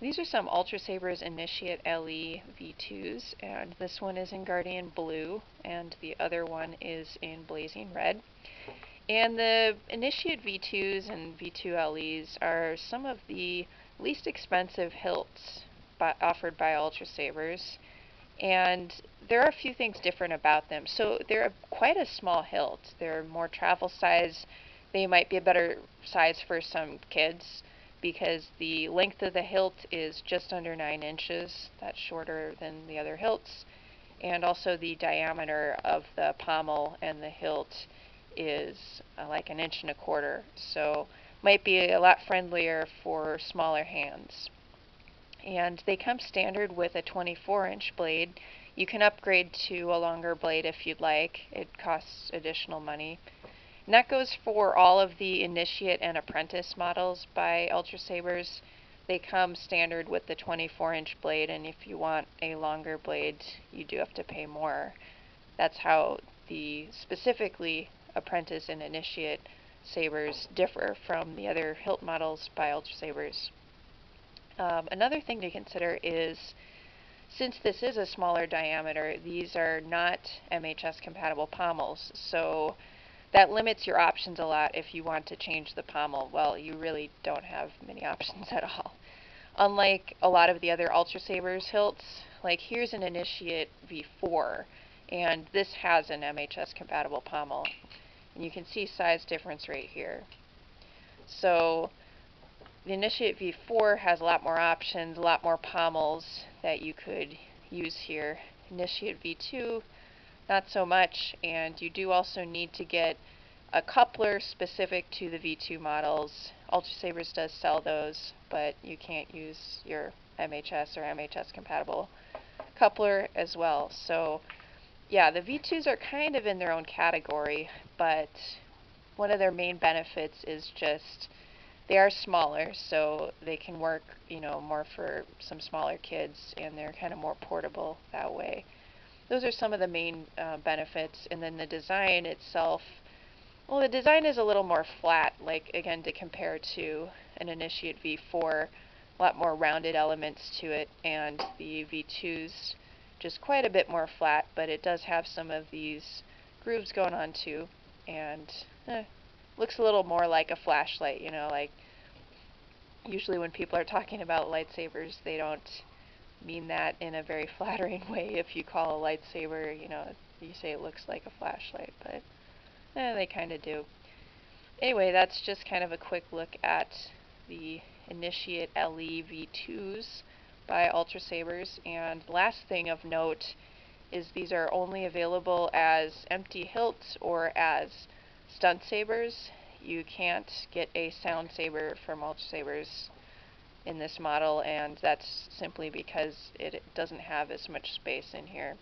These are some Ultrasabers Initiate LE V2s, and this one is in Guardian Blue, and the other one is in Blazing Red. And the Initiate V2s and V2 LEs are some of the least expensive hilts offered by Ultrasabers, and there are a few things different about them. So they're quite a small hilt. They're more travel size. They might be a better size for some kids because the length of the hilt is just under 9 inches. That's shorter than the other hilts. And also the diameter of the pommel and the hilt is like 1.25 inches. So might be a lot friendlier for smaller hands. And they come standard with a 24-inch blade. You can upgrade to a longer blade if you'd like. It costs additional money. And that goes for all of the Initiate and Apprentice models by Ultrasabers. They come standard with the 24-inch blade, and if you want a longer blade, you do have to pay more. That's how the specifically Apprentice and Initiate sabers differ from the other hilt models by Ultrasabers. Another thing to consider is, since this is a smaller diameter, these are not MHS compatible pommels, so that limits your options a lot if you want to change the pommel. Well, you really don't have many options at all. Unlike a lot of the other Ultrasabers hilts, like here's an Initiate V4, and this has an MHS compatible pommel. And you can see size difference right here. So the Initiate V4 has a lot more options, a lot more pommels that you could use here. Initiate V2, not so much, and you do also need to get a coupler specific to the V2 models. Ultrasabers does sell those, but you can't use your MHS or MHS compatible coupler as well. So yeah, the V2s are kind of in their own category, but one of their main benefits is just they are smaller, so they can work, more for some smaller kids, and they're kind of more portable that way. Those are some of the main benefits. And then the design itself, well, the design is a little more flat, like, again, to compare to an Initiate V4, a lot more rounded elements to it, and the V2's just quite a bit more flat, but it does have some of these grooves going on too, and looks a little more like a flashlight, like usually when people are talking about lightsabers, they don't mean that in a very flattering way. If you call a lightsaber, you say it looks like a flashlight, but they kind of do. Anyway, that's just kind of a quick look at the Initiate LE V2s by Ultrasabers. And last thing of note is these are only available as empty hilts or as stunt sabers. You can't get a sound saber from Ultrasabers in this model, and that's simply because it doesn't have as much space in here.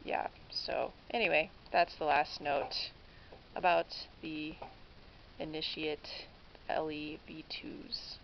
Yeah, so anyway, that's the last note about the Initiate LE V2s.